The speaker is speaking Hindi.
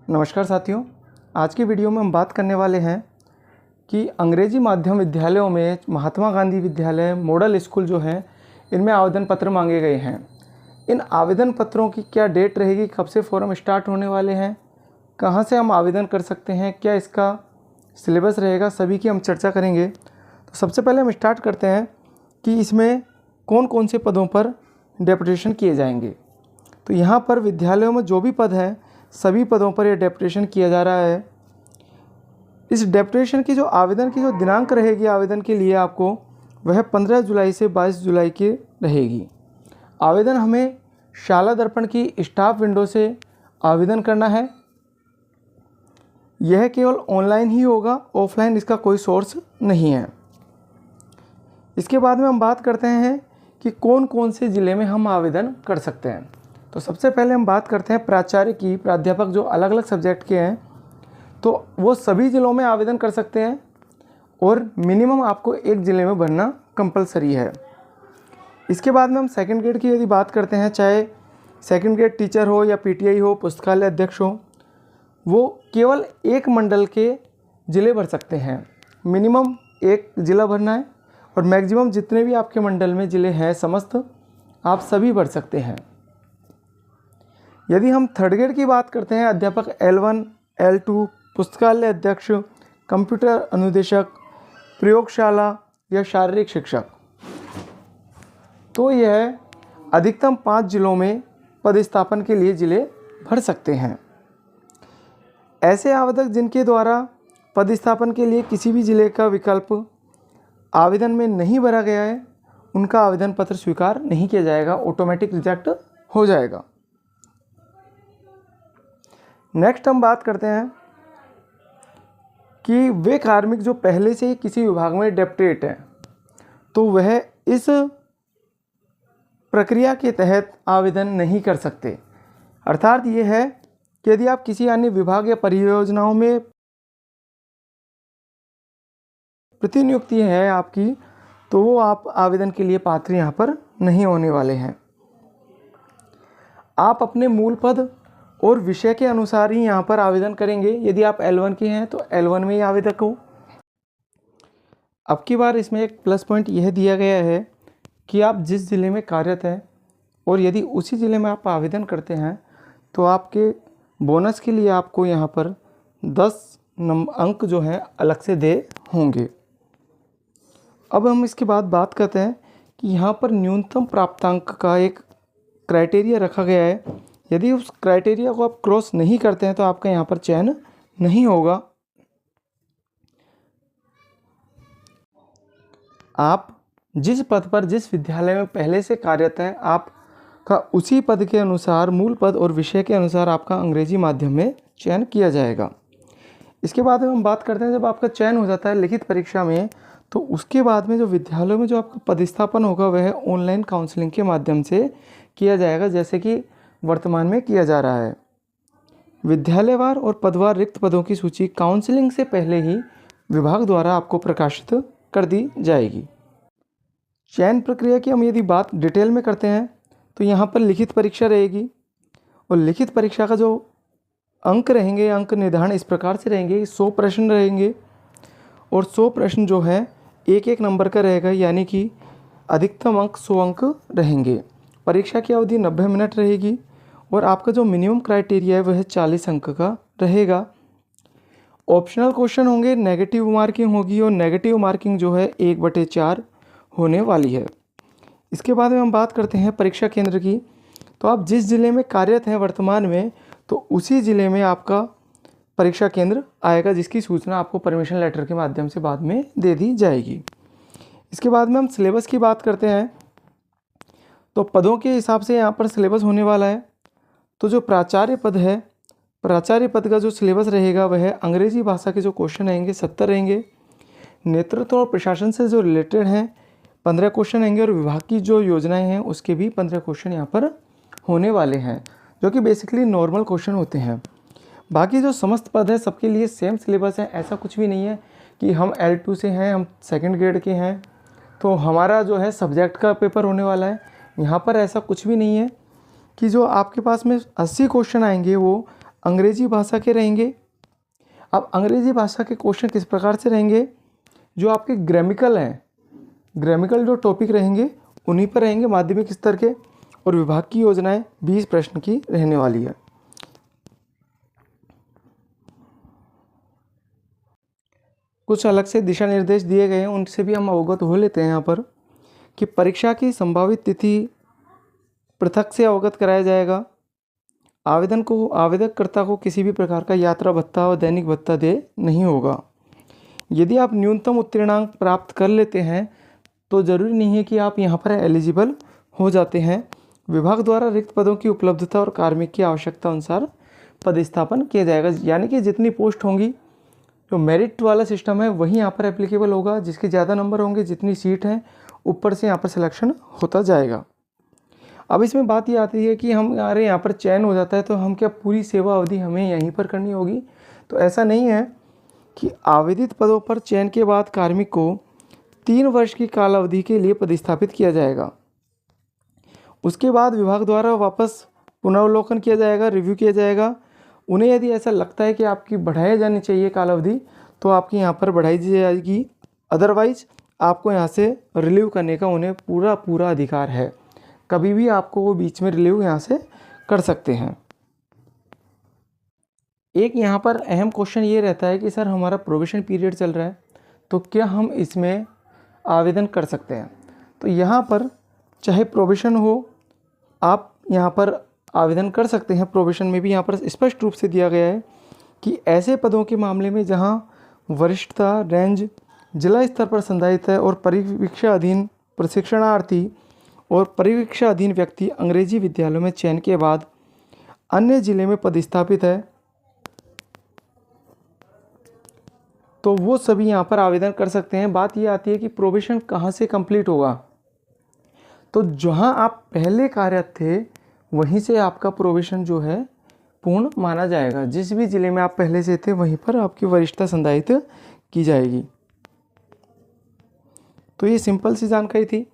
नमस्कार साथियों, आज की वीडियो में हम बात करने वाले हैं कि अंग्रेजी माध्यम विद्यालयों में महात्मा गांधी विद्यालय मॉडल स्कूल जो हैं इनमें आवेदन पत्र मांगे गए हैं। इन आवेदन पत्रों की क्या डेट रहेगी, कब से फॉर्म स्टार्ट होने वाले हैं, कहां से हम आवेदन कर सकते हैं, क्या इसका सिलेबस रहेगा, सभी की हम चर्चा करेंगे। तो सबसे पहले हम स्टार्ट करते हैं कि इसमें कौन कौन से पदों पर डेपुटेशन किए जाएंगे। तो यहाँ पर विद्यालयों में जो भी पद हैं सभी पदों पर यह डेपुटेशन किया जा रहा है। इस डेपुटेशन की जो आवेदन की जो दिनांक रहेगी आवेदन के लिए आपको वह 15 जुलाई से 22 जुलाई की रहेगी। आवेदन हमें शाला दर्पण की स्टाफ विंडो से आवेदन करना है। यह केवल ऑनलाइन ही होगा, ऑफलाइन इसका कोई सोर्स नहीं है। इसके बाद में हम बात करते हैं कि कौन कौन से ज़िले में हम आवेदन कर सकते हैं। तो सबसे पहले हम बात करते हैं प्राचार्य की। प्राध्यापक जो अलग अलग सब्जेक्ट के हैं तो वो सभी ज़िलों में आवेदन कर सकते हैं और मिनिमम आपको एक ज़िले में भरना कंपलसरी है। इसके बाद में हम सेकंड ग्रेड की यदि बात करते हैं, चाहे सेकंड ग्रेड टीचर हो या पीटीआई हो, पुस्तकालय अध्यक्ष हो, वो केवल एक मंडल के ज़िले भर सकते हैं। मिनिमम एक ज़िला भरना है और मैक्सिमम जितने भी आपके मंडल में ज़िले हैं समस्त आप सभी भर सकते हैं। यदि हम थर्ड ग्रेड की बात करते हैं, अध्यापक L1, L2, पुस्तकालय अध्यक्ष, कंप्यूटर अनुदेशक, प्रयोगशाला या शारीरिक शिक्षक, तो यह अधिकतम 5 जिलों में पदस्थापन के लिए ज़िले भर सकते हैं। ऐसे आवेदक जिनके द्वारा पदस्थापन के लिए किसी भी ज़िले का विकल्प आवेदन में नहीं भरा गया है उनका आवेदन पत्र स्वीकार नहीं किया जाएगा, ऑटोमेटिक रिजेक्ट हो जाएगा। नेक्स्ट हम बात करते हैं कि वे कार्मिक जो पहले से ही किसी विभाग में डेप्यूटेट हैं तो वह इस प्रक्रिया के तहत आवेदन नहीं कर सकते। अर्थात ये है कि यदि आप किसी अन्य विभाग या परियोजनाओं में प्रतिनियुक्ति है आपकी तो वो आप आवेदन के लिए पात्र यहाँ पर नहीं होने वाले हैं। आप अपने मूल पद और विषय के अनुसार ही यहाँ पर आवेदन करेंगे। यदि आप L1 के हैं तो L1 में ही आवेदक हो। अब की बार इसमें एक प्लस पॉइंट यह दिया गया है कि आप जिस ज़िले में कार्यरत हैं और यदि उसी ज़िले में आप आवेदन करते हैं तो आपके बोनस के लिए आपको यहाँ पर 10 अंक जो हैं अलग से दे होंगे। अब हम इसके बाद बात करते हैं कि यहाँ पर न्यूनतम प्राप्तांक का एक क्राइटेरिया रखा गया है। यदि उस क्राइटेरिया को आप क्रॉस नहीं करते हैं तो आपका यहाँ पर चयन नहीं होगा। आप जिस पद पर जिस विद्यालय में पहले से कार्यरत हैं आपका उसी पद के अनुसार मूल पद और विषय के अनुसार आपका अंग्रेजी माध्यम में चयन किया जाएगा। इसके बाद में हम बात करते हैं जब आपका चयन हो जाता है लिखित परीक्षा में तो उसके बाद में जो विद्यालयों में जो आपका पदस्थापन होगा वह ऑनलाइन काउंसलिंग के माध्यम से किया जाएगा, जैसे कि वर्तमान में किया जा रहा है। विद्यालयवार और पदवार रिक्त पदों की सूची काउंसलिंग से पहले ही विभाग द्वारा आपको प्रकाशित कर दी जाएगी। चयन प्रक्रिया की हम यदि बात डिटेल में करते हैं तो यहाँ पर लिखित परीक्षा रहेगी और लिखित परीक्षा का जो अंक रहेंगे, अंक निर्धारण इस प्रकार से रहेंगे, 100 प्रश्न रहेंगे और 100 प्रश्न जो है एक एक नंबर का रहेगा, यानी कि अधिकतम अंक 100 अंक रहेंगे। परीक्षा की अवधि 90 मिनट रहेगी और आपका जो मिनिमम क्राइटेरिया है वह 40 अंक का रहेगा। ऑप्शनल क्वेश्चन होंगे, नेगेटिव मार्किंग होगी और नेगेटिव मार्किंग जो है 1/4 होने वाली है। इसके बाद में हम बात करते हैं परीक्षा केंद्र की। तो आप जिस ज़िले में कार्यरत हैं वर्तमान में तो उसी ज़िले में आपका परीक्षा केंद्र आएगा, जिसकी सूचना आपको परमिशन लेटर के माध्यम से बाद में दे दी जाएगी। इसके बाद में हम सिलेबस की बात करते हैं तो पदों के हिसाब से यहाँ पर सिलेबस होने वाला है। तो जो प्राचार्य पद है, प्राचार्य पद का जो सिलेबस रहेगा वह अंग्रेजी भाषा के जो क्वेश्चन रहेंगे 70 रहेंगे। नेतृत्व और प्रशासन से जो रिलेटेड हैं 15 क्वेश्चन रहेंगे और विभाग की जो योजनाएं हैं उसके भी 15 क्वेश्चन यहाँ पर होने वाले हैं, जो कि बेसिकली नॉर्मल क्वेश्चन होते हैं। बाकी जो समस्त पद है सबके लिए सेम सिलेबस है। ऐसा कुछ भी नहीं है कि हम L2 से हैं, हम सेकंड ग्रेड के हैं तो हमारा जो है सब्जेक्ट का पेपर होने वाला है। यहाँ पर ऐसा कुछ भी नहीं है कि जो आपके पास में 80 क्वेश्चन आएंगे वो अंग्रेजी भाषा के रहेंगे। अब अंग्रेजी भाषा के क्वेश्चन किस प्रकार से रहेंगे, जो आपके ग्रामेटिकल हैं, ग्रामेटिकल जो टॉपिक रहेंगे उन्हीं पर रहेंगे माध्यमिक स्तर के, और विभाग की योजनाएं 20 प्रश्न की रहने वाली है। कुछ अलग से दिशा निर्देश दिए गए हैं, उनसे भी हम अवगत हो लेते हैं यहाँ पर कि परीक्षा की संभावित तिथि पृथक से अवगत कराया जाएगा। आवेदककर्ता को किसी भी प्रकार का यात्रा भत्ता और दैनिक भत्ता देय नहीं होगा। यदि आप न्यूनतम उत्तीर्णांक प्राप्त कर लेते हैं तो ज़रूरी नहीं है कि आप यहाँ पर एलिजिबल हो जाते हैं। विभाग द्वारा रिक्त पदों की उपलब्धता और कार्मिक की आवश्यकता अनुसार पदस्थापन किया जाएगा। यानी कि जितनी पोस्ट होंगी, जो मेरिट वाला सिस्टम है वही यहाँ पर एप्लीकेबल होगा। जिसके ज़्यादा नंबर होंगे, जितनी सीट हैं, ऊपर से यहाँ पर सिलेक्शन होता जाएगा। अब इसमें बात ये आती है कि हमारे यहाँ पर चयन हो जाता है तो हम क्या पूरी सेवा अवधि हमें यहीं पर करनी होगी? तो ऐसा नहीं है कि आवेदित पदों पर चयन के बाद कार्मिक को 3 वर्ष की काल अवधि के लिए पदस्थापित किया जाएगा। उसके बाद विभाग द्वारा वापस पुनर्वलोकन किया जाएगा, रिव्यू किया जाएगा। उन्हें यदि ऐसा लगता है कि आपकी बढ़ाई जानी चाहिए काल अवधि, तो आपकी यहाँ पर बढ़ाई दी जाएगी। अदरवाइज आपको यहाँ से रिलीव करने का उन्हें पूरा अधिकार है। कभी भी आपको वो बीच में रिलीव यहाँ से कर सकते हैं। एक यहाँ पर अहम क्वेश्चन ये रहता है कि सर हमारा प्रोबेशन पीरियड चल रहा है, तो क्या हम इसमें आवेदन कर सकते हैं? तो यहाँ पर चाहे प्रोबेशन हो, आप यहाँ पर आवेदन कर सकते हैं। प्रोबेशन में भी यहाँ पर स्पष्ट रूप से दिया गया है कि ऐसे पदों के मामले में जहाँ वरिष्ठता रेंज जिला स्तर पर संधारित है और परिवीक्षा अधीन प्रशिक्षणार्थी और परिवीक्षा अधीन व्यक्ति अंग्रेजी विद्यालयों में चयन के बाद अन्य जिले में पदस्थापित है, तो वो सभी यहाँ पर आवेदन कर सकते हैं। बात ये आती है कि प्रोबेशन कहाँ से कंप्लीट होगा? तो जहाँ आप पहले कार्यरत थे वहीं से आपका प्रोबेशन जो है पूर्ण माना जाएगा। जिस भी ज़िले में आप पहले से थे वहीं पर आपकी वरिष्ठता संधारित की जाएगी। तो ये सिंपल सी जानकारी थी।